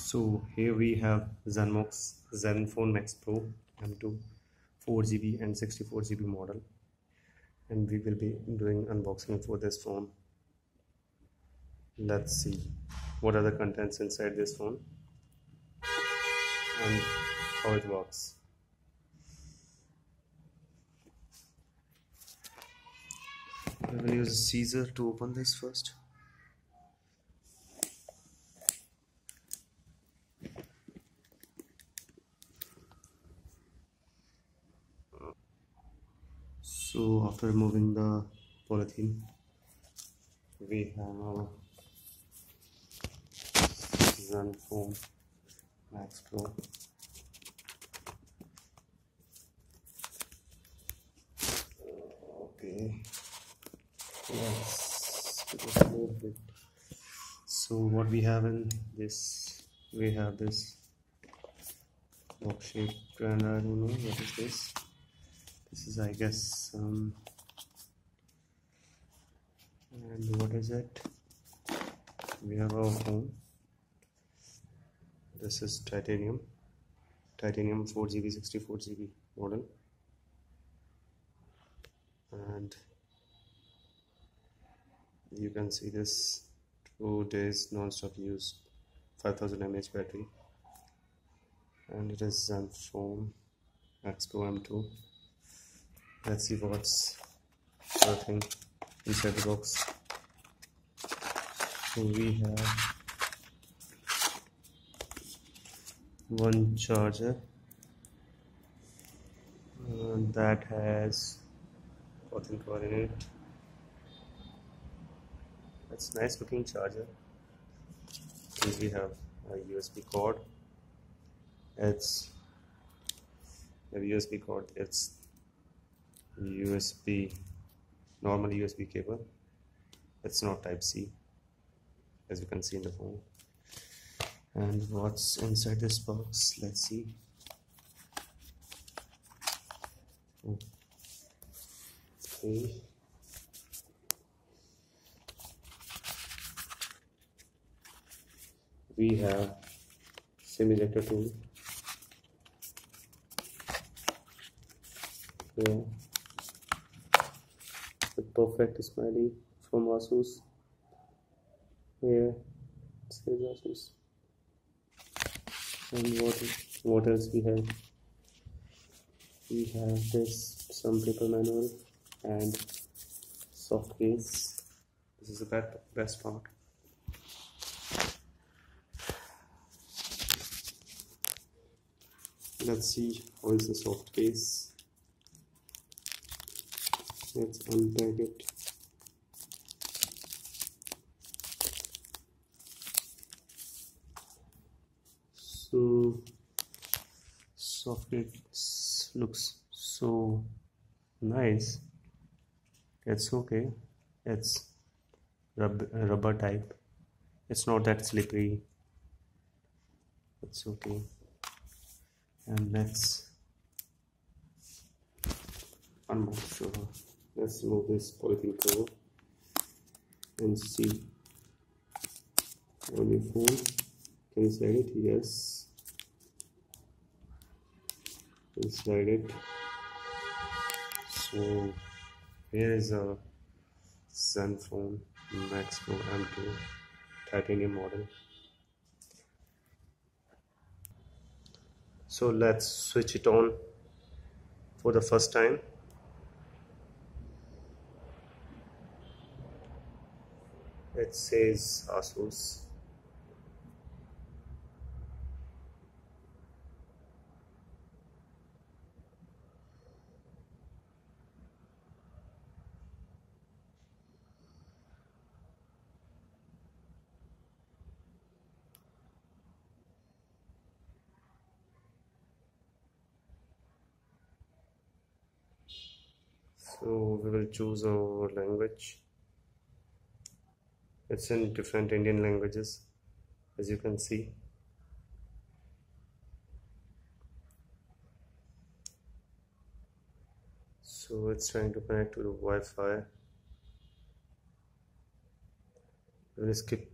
So here we have Zenfone Max Pro M2 4GB and 64GB model, and we will be doing unboxing for this phone. Let's see what are the contents inside this phone and how it works. I will use a scissor to open this first. So after removing the polythene, we have Zenfone Max Pro. Okay, let's get it a little bit. So what we have in this, we have this box shape, and I don't know what is this. This is, I guess, and what is it? We have our phone. This is titanium 4GB 64GB model, and you can see this 2 days non-stop use, 5000 mAh battery, and it is Zenfone Max Pro M2. Let's see what's the thing inside the box. So we have one charger that has cotton cord in it. It's a nice looking charger. And we have a USB cord. It's a USB cord. It's USB, normal USB cable. It's not type C, as you can see in the phone. And what's inside this box? Let's see. Okay. We have simulator tool. Yeah. The perfect smiley from Asus. Here it says Asus. And what else we have? We have this, some paper manual and soft case. This is the best part. Let's see how is the soft case. Let's unpack it. So soft case looks so nice. It's okay. It's rubber type. It's not that slippery. It's okay. And let's unbox. So let's remove this polythene cover and see on your phone. Can you slide it? Yes. Can you slide it? So here is a Zenfone Max Pro M2 titanium model. So let's switch it on for the first time. It says Asus. So we will choose our language. It's in different Indian languages, as you can see. So it's trying to connect to the Wi-Fi. We will skip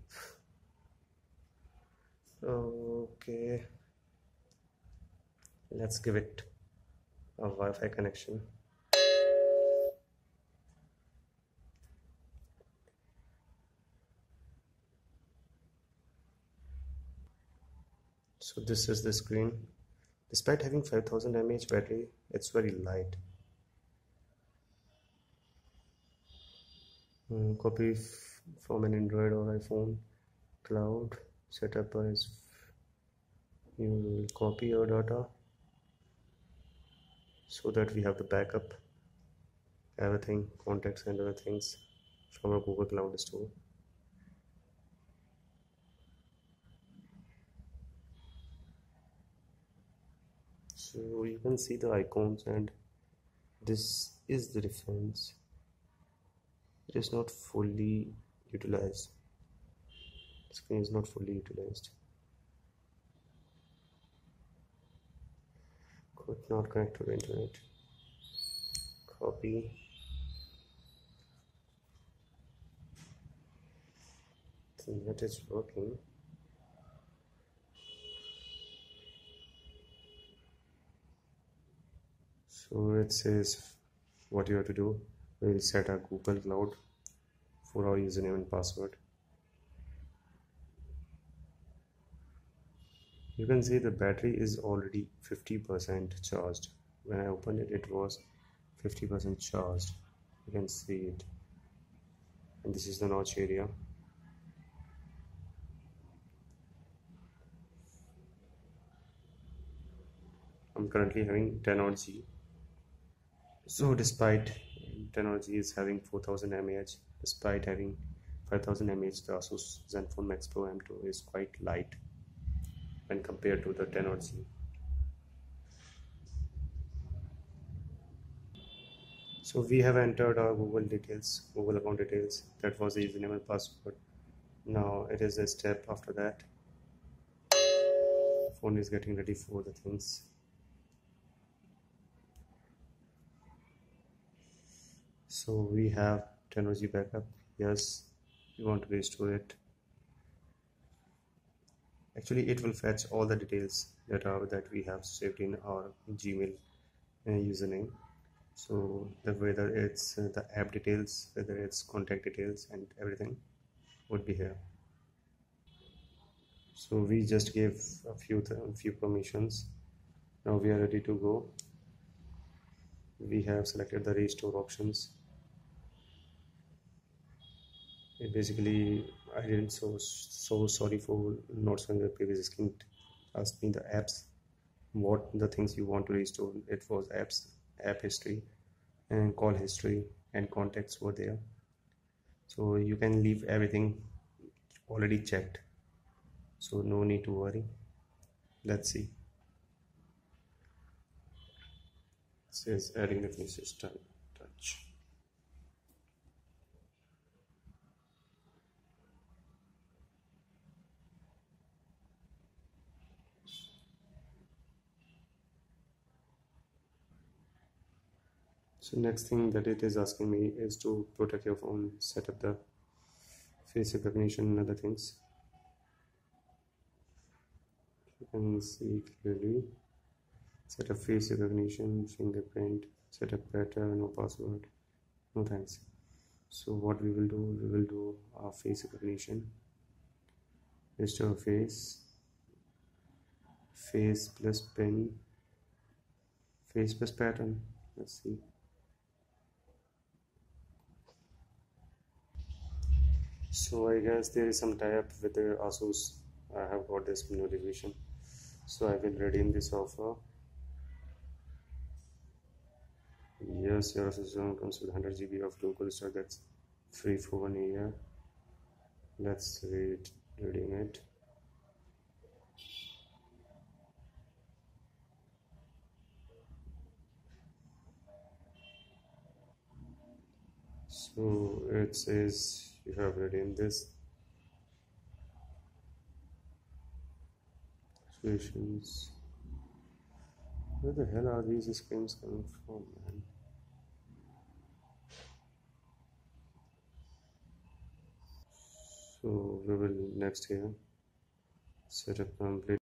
Okay, let's give it a Wi-Fi connection. So this is the screen. Despite having 5000 mAh battery, it's very light. Copy from an Android or iPhone cloud setup is you will copy your data so that we have the backup, everything, contacts and other things from our Google Cloud Store. So you can see the icons, and this is the difference. It is not fully utilized. The screen is not fully utilized. Could not connect to the internet. Copy. The net is working. So it says what you have to do. We will set our Google Cloud for our username and password. You can see the battery is already 50% charged. When I opened it, it was 50% charged. You can see it. And this is the notch area. I'm currently having 10G. So despite 10G is having 4000 mAh, despite having 5000 mAh, the Asus ZenFone Max Pro M2 is quite light when compared to the 10G. So we have entered our Google details, Google account details. That was the username and password. Now it is a step after that. Phone is getting ready for the things. So we have 10G backup. Yes, we want to restore it. Actually, it will fetch all the details that we have saved in our Gmail username. So whether it's the app details, whether it's contact details, and everything would be here. So we just gave a few permissions. Now we are ready to go. We have selected the restore options. Basically, I didn't so sorry for not showing the previous screen. Asked me the apps, what the things you want to restore. It was apps, app history, and call history, and contacts were there. So you can leave everything already checked. So no need to worry. Let's see. It says adding the system touch. So next thing that it is asking me is to protect your phone, set up the face recognition and other things. You can see clearly. Set up face recognition, fingerprint, set up pattern, no password, no thanks. So what we will do our face recognition. Restore face plus pin, face plus pattern. Let's see. So I guess there is some tie-up with the Asus. I have got this notification, so I will redeem this offer. Yes, your Asus comes with 100 GB of local stock. That's free for 1 year. Let's redeem it. So it says you have redeemed this. Solutions. Where the hell are these screens coming from, man? So we will next here set up complete